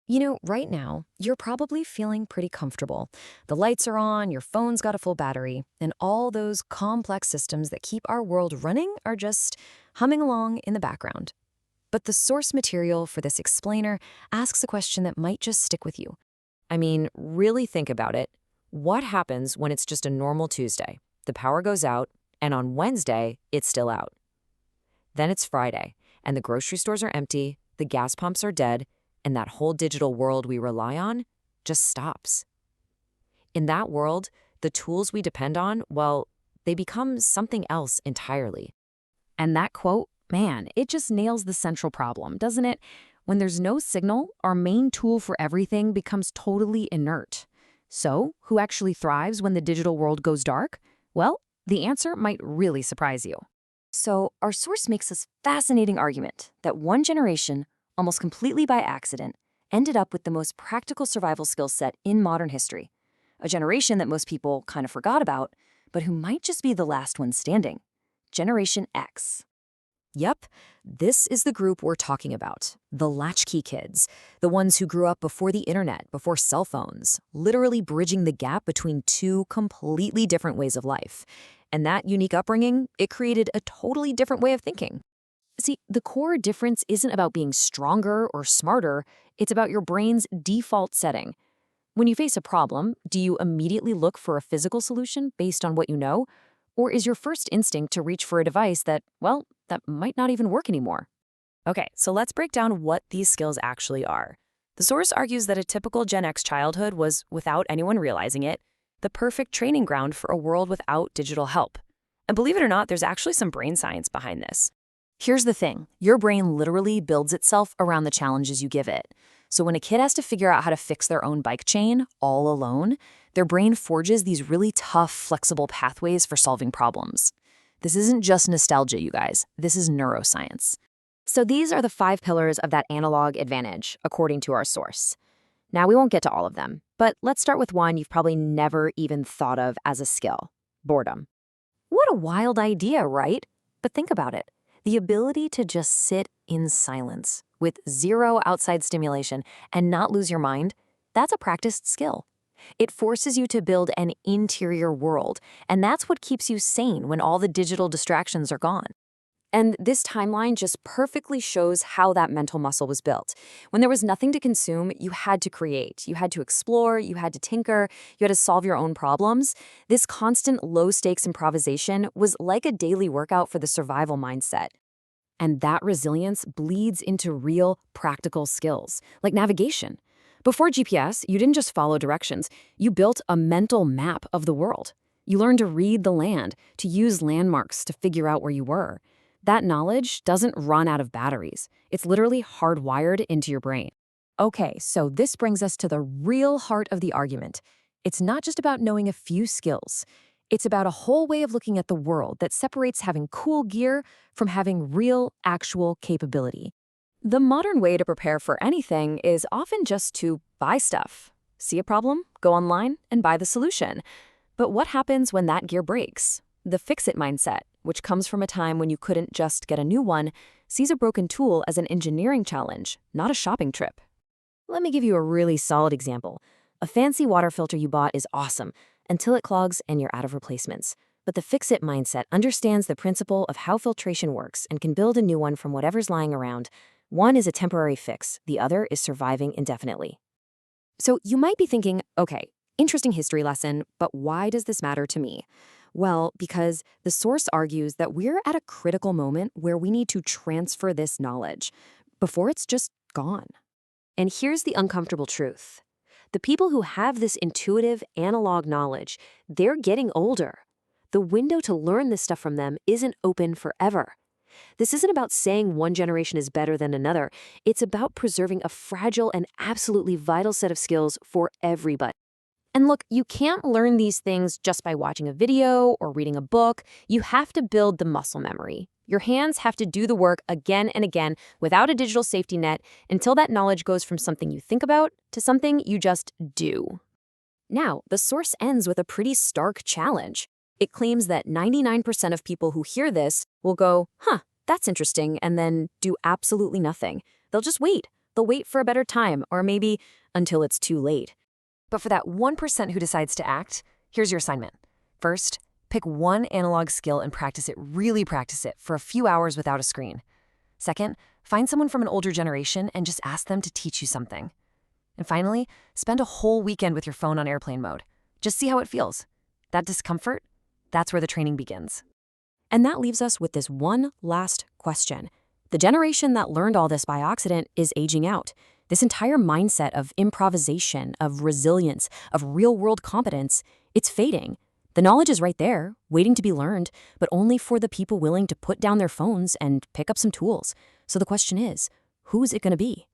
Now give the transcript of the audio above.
Right now, you're probably feeling pretty comfortable. The lights are on, your phone's got a full battery, and all those complex systems that keep our world running are just humming along in the background. But the source material for this explainer asks a question that might just stick with you. I mean, really think about it. What happens when it's just a normal Tuesday? The power goes out, and on Wednesday, it's still out. Then it's Friday, and the grocery stores are empty, the gas pumps are dead, and that whole digital world we rely on just stops. In that world, the tools we depend on, well, they become something else entirely. And that quote, man, it just nails the central problem, doesn't it? When there's no signal, our main tool for everything becomes totally inert. So, who actually thrives when the digital world goes dark? Well, the answer might really surprise you. So, our source makes this fascinating argument that one generation, almost completely by accident, ended up with the most practical survival skill set in modern history. A generation that most people kind of forgot about, but who might just be the last one standing. Generation X. Yep, this is the group we're talking about. The latchkey kids. The ones who grew up before the internet, before cell phones, literally bridging the gap between two completely different ways of life. And that unique upbringing, it created a totally different way of thinking. See, the core difference isn't about being stronger or smarter, it's about your brain's default setting. When you face a problem, do you immediately look for a physical solution based on what you know? Or is your first instinct to reach for a device that, well, that might not even work anymore? Okay, so let's break down what these skills actually are. The source argues that a typical Gen X childhood was, without anyone realizing it, the perfect training ground for a world without digital help. And believe it or not, there's actually some brain science behind this. Here's the thing, your brain literally builds itself around the challenges you give it. So when a kid has to figure out how to fix their own bike chain all alone, their brain forges these really tough, flexible pathways for solving problems. This isn't just nostalgia, you guys. This is neuroscience. So these are the 5 pillars of that analog advantage, according to our source. Now, we won't get to all of them, but let's start with one you've probably never even thought of as a skill: boredom. What a wild idea, right? But think about it. The ability to just sit in silence with zero outside stimulation and not lose your mind, that's a practiced skill. It forces you to build an interior world, and that's what keeps you sane when all the digital distractions are gone. And this timeline just perfectly shows how that mental muscle was built. When there was nothing to consume, you had to create, you had to explore, you had to tinker, you had to solve your own problems. This constant low-stakes improvisation was like a daily workout for the survival mindset. And that resilience bleeds into real, practical skills, like navigation. Before GPS, you didn't just follow directions, you built a mental map of the world. You learned to read the land, to use landmarks to figure out where you were. That knowledge doesn't run out of batteries. It's literally hardwired into your brain. Okay, so this brings us to the real heart of the argument. It's not just about knowing a few skills. It's about a whole way of looking at the world that separates having cool gear from having real, actual capability. The modern way to prepare for anything is often just to buy stuff. See a problem, go online, and buy the solution. But what happens when that gear breaks? The fix-it mindset, which comes from a time when you couldn't just get a new one, sees a broken tool as an engineering challenge, not a shopping trip. Let me give you a really solid example. A fancy water filter you bought is awesome until it clogs and you're out of replacements. But the fix-it mindset understands the principle of how filtration works and can build a new one from whatever's lying around. One is a temporary fix, the other is surviving indefinitely. So you might be thinking, okay, interesting history lesson, but why does this matter to me? Well, because the source argues that we're at a critical moment where we need to transfer this knowledge before it's just gone. And here's the uncomfortable truth. The people who have this intuitive analog knowledge, they're getting older. The window to learn this stuff from them isn't open forever. This isn't about saying one generation is better than another. It's about preserving a fragile and absolutely vital set of skills for everybody. And look, you can't learn these things just by watching a video or reading a book. You have to build the muscle memory. Your hands have to do the work again and again without a digital safety net until that knowledge goes from something you think about to something you just do. Now, the source ends with a pretty stark challenge. It claims that 99% of people who hear this will go, huh, that's interesting, and then do absolutely nothing. They'll just wait, they'll wait for a better time or maybe until it's too late. But for that 1% who decides to act, here's your assignment. First, pick one analog skill and really practice it for a few hours without a screen. Second, find someone from an older generation and just ask them to teach you something. And finally, spend a whole weekend with your phone on airplane mode. Just see how it feels. That discomfort, that's where the training begins. And that leaves us with this one last question. The generation that learned all this by accident is aging out. This entire mindset of improvisation, of resilience, of real-world competence, it's fading. The knowledge is right there, waiting to be learned, but only for the people willing to put down their phones and pick up some tools. So the question is, who's it going to be?